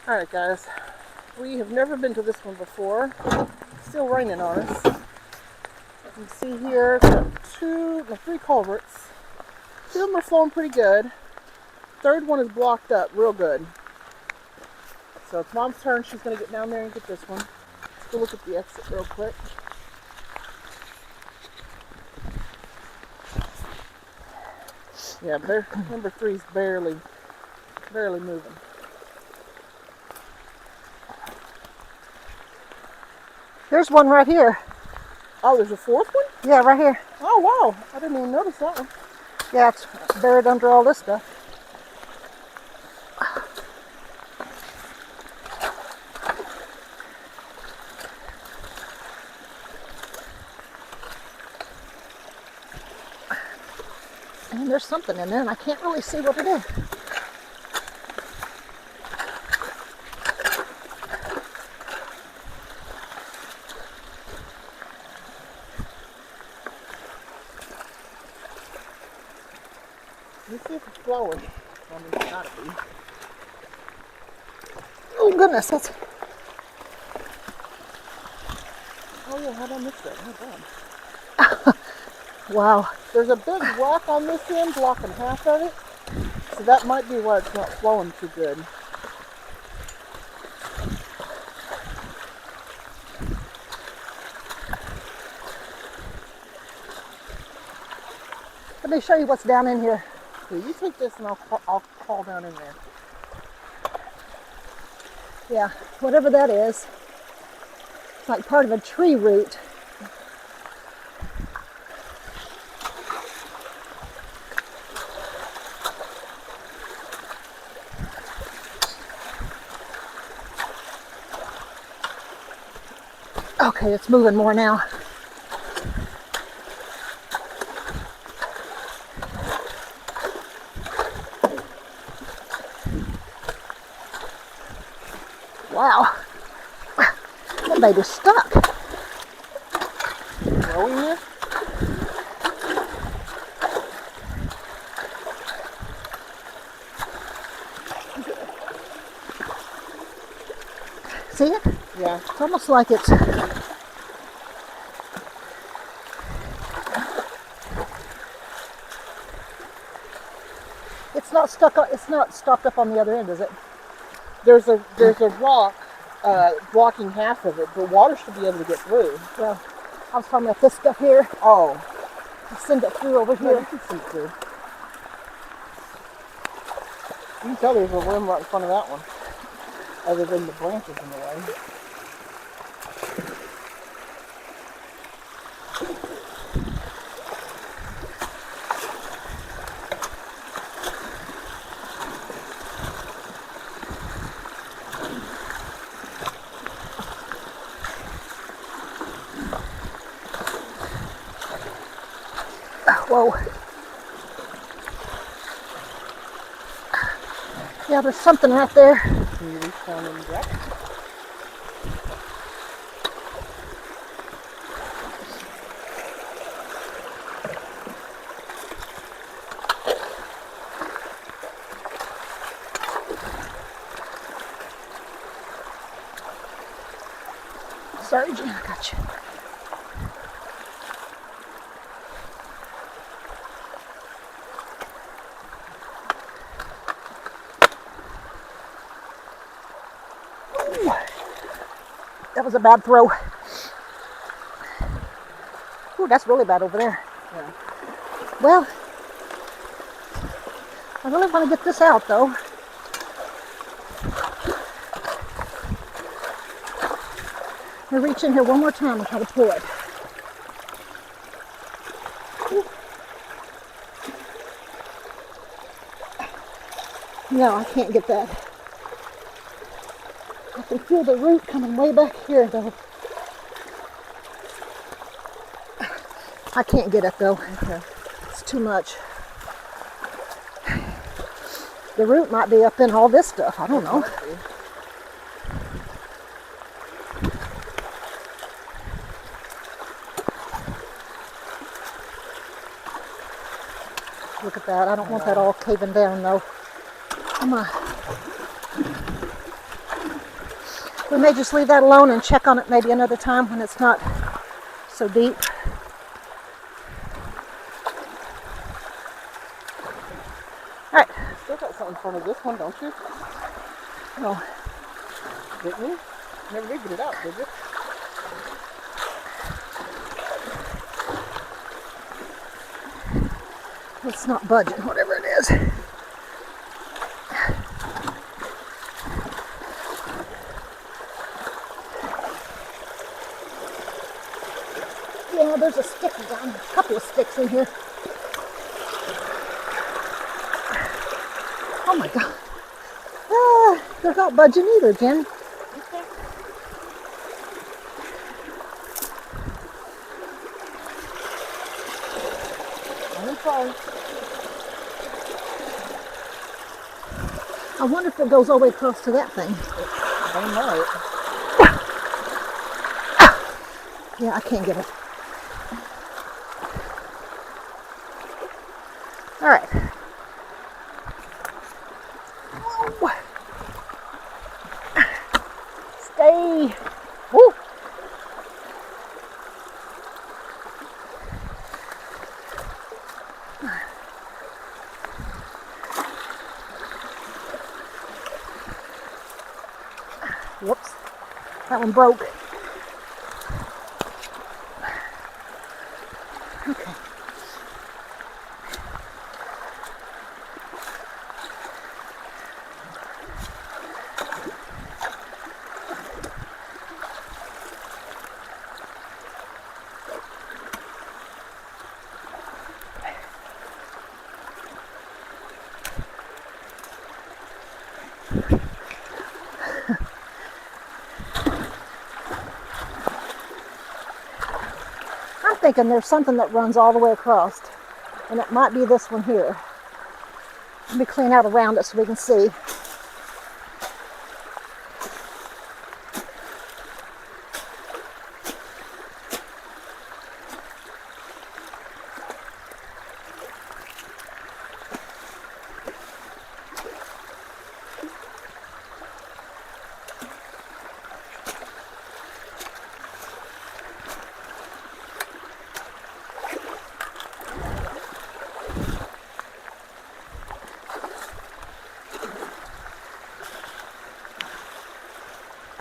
Alright guys, we have never been to this one before. It's still raining on us. You can see here, three culverts. Two of them are flowing pretty good. Third one is blocked up real good. So it's Mom's turn. She's going to get down there and get this one. Let's go look at the exit real quick. Yeah, number 3's barely moving. There's one right here. Oh, there's a fourth one? Yeah, right here. Oh, wow. I didn't even notice that one. Yeah, it's buried under all this stuff. And there's something in there, and I can't really see what it is. Let's see if it's flowing. I mean, it's gotta be. Oh goodness, that's... Oh yeah, how did I miss that? Oh god. Wow. There's a big rock on this end blocking half of it. So that might be why it's not flowing too good. Let me show you what's down in here. Here, you take this and I'll crawl down in there. Yeah, whatever that is. It's like part of a tree root. Okay, it's moving more now. Wow, that baby's stuck. Are we here? See it? Yeah. It's almost like it's... It's not stopped up on the other end, is it? There's a rock blocking half of it, but water should be able to get through. Well, I was talking about this stuff here. Oh. I'll send it through over No, here. you can see it through. You can tell there's a limb right in front of that one, other than the branches in the way. Whoa. Yeah, there's something right there. Can you reach down and grab it? Sorry, Jen, I got you. That was a bad throw. Ooh, that's really bad over there. Yeah. Well, I really want to get this out, though. I'm going to reach in here one more time and try to pull it. No, I can't get that. I can feel the root coming way back here, though. I can't get it, though. Okay. It's too much. The root might be up in all this stuff. I don't know. Look at that. I don't want that all caving down, though. Come on. We may just leave that alone and check on it maybe another time when it's not so deep. All right. Still got something in front of this one, don't you? No. Didn't you? Never did get it out, did you? It's not budging, whatever it is. Yeah, there's a stick down, a couple of sticks in here. Oh my God. They're not budging either, Jen. Okay. I'm sorry. I wonder if it goes all the way across to that thing. They might. Yeah, I can't get it. All right. Whoa. Stay. Woo. Whoops. That one broke. Okay. I'm thinking there's something that runs all the way across, and it might be this one here. Let me clean out around it so we can see.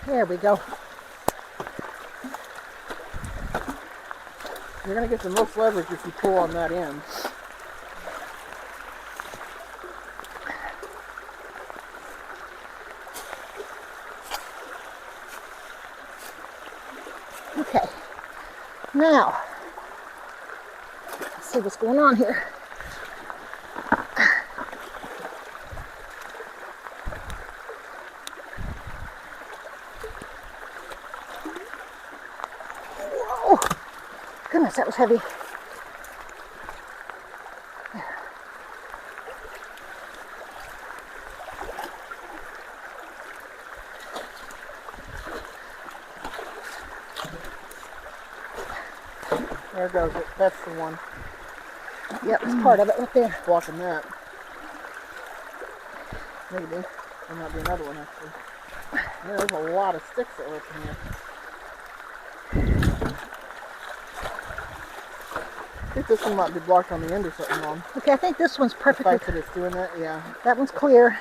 There we go. You're going to get the most leverage if you pull on that end. Okay. Now, let's see what's going on here. Whoa! Goodness, that was heavy. There goes it. That's the one. Yep, it's part of it right there. Blocking that. Maybe. There might be another one actually. Yeah, there's a lot of sticks that are up in here. I think this one might be blocked on the end or something, Mom. Okay, I think this one's The perfectly. fact that it's doing that, yeah. That one's clear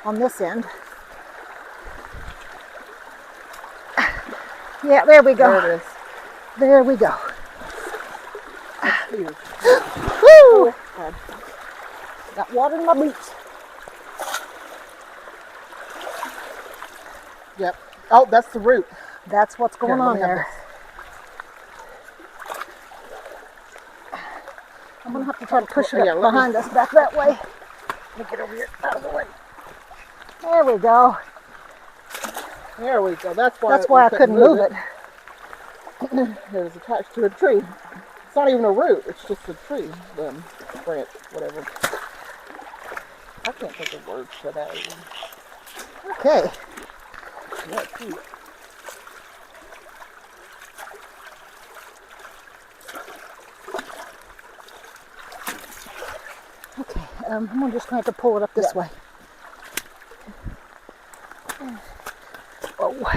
on this end. Yeah, there we go. There it is. There we go. That's huge. Woo! God. Got water in my boots. Yep. Oh, that's the root. That's what's going Here, let on me have there. this. I'm gonna have to try to push it Yeah, up let me- behind us back that way. Let me get over here. Out of the way. There we go. There we go. That's why I couldn't move it. It was attached to a tree. It's not even a root. It's just a tree limb, branch, whatever. I can't think of words for that even. Okay. Yeah, it's huge. Okay. I'm just going to have to pull it up this Yeah. way. Oh, go.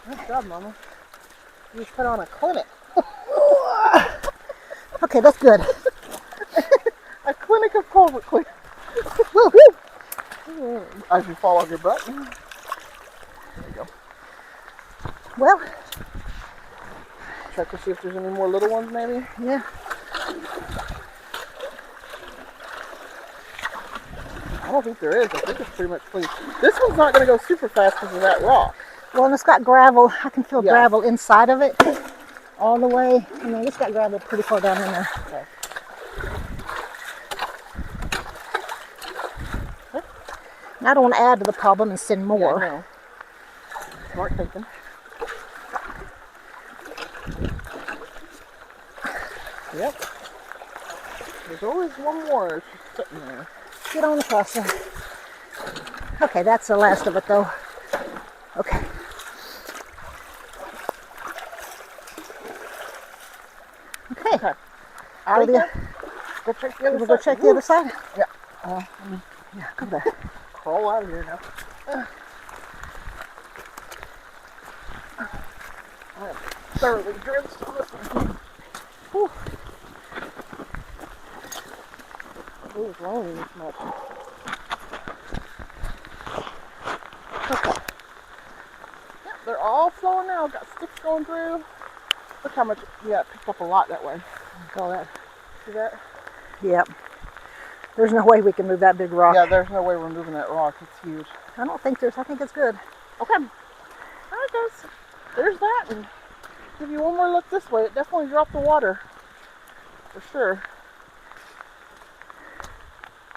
Good job, Mama. You just put on a clinic. Okay, that's good. A clinic of culvert cleaning. Woo-hoo. As you fall on your butt. There you go. Well, Check to see if there's any more little ones, maybe. yeah. I don't think there is. I think it's pretty much clean. This one's not going to go super fast because of that rock. Well, and it's got gravel. I can feel Yeah. gravel inside of it all the way. I mean, it's got gravel pretty far down in there. Okay. And I don't want to add to the problem and send more. Yeah, no. Smart thinking. Yep. There's always one more. It's just sitting there. Get on the crosser. Okay, that's the last of it though. Okay. Okay. Okay. Out of Go here. Go check the other We'll side. go check the other side. Yeah. Yeah, come there. Crawl out of here now. I am thoroughly drenched on this one. Whew. It was raining this much. Okay. Yep, they're all flowing now. Got sticks going through. Look how much, yeah, it picked up a lot that way. Look at all that. See that? Yep. There's no way we can move that big rock. Yeah, there's no way we're moving that rock. It's huge. I don't think there's, I think it's good. Okay. All right, guys. There's that. And give you one more look this way. It definitely dropped the water. For sure.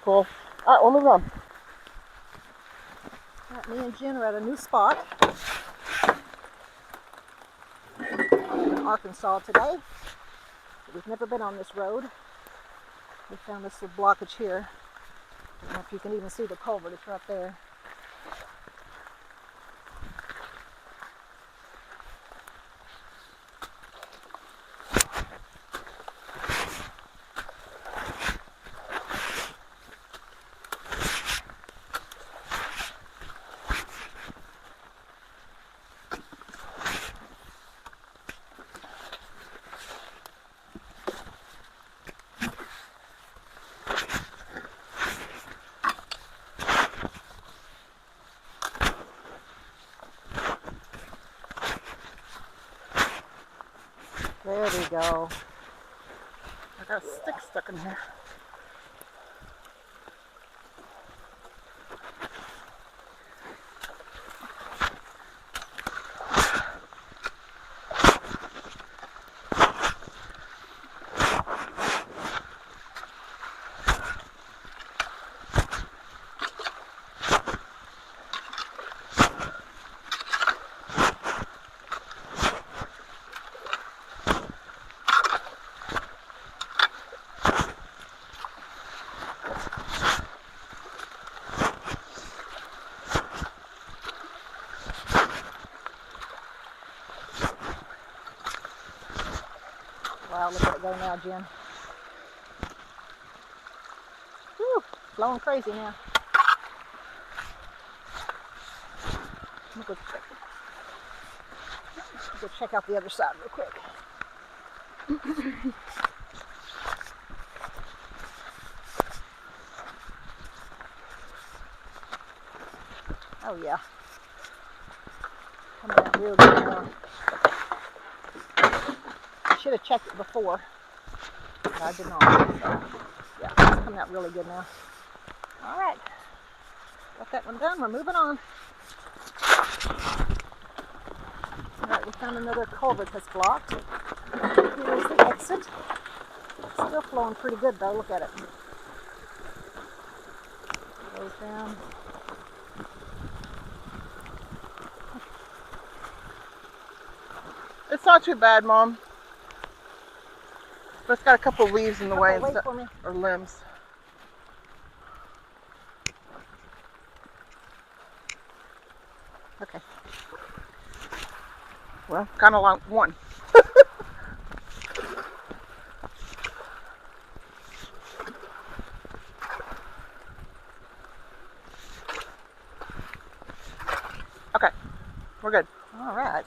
Cool. All right, we'll move on. All right, me and Jen are at a new spot in Arkansas today. We've never been on this road. We found this little blockage here. I don't know if you can even see the culvert. It's right there. There we go. I got a stick stuck in here. Wow, look at it go now, Jen. Whew, flowing crazy now. I'm gonna go check out the other side real quick. Oh yeah. Coming out real good now. I should have checked it before, but I did not. So, yeah, it's coming out really good now. All right, got that one done. We're moving on. All right, we found another culvert that's blocked. Here's the exit. It's still flowing pretty good though. Look at it. Goes down. It's not too bad, Mom. But it's got a couple of leaves in the way and Wait stuff, for me. or limbs. Okay. Well, kind of like one. We're good. All right.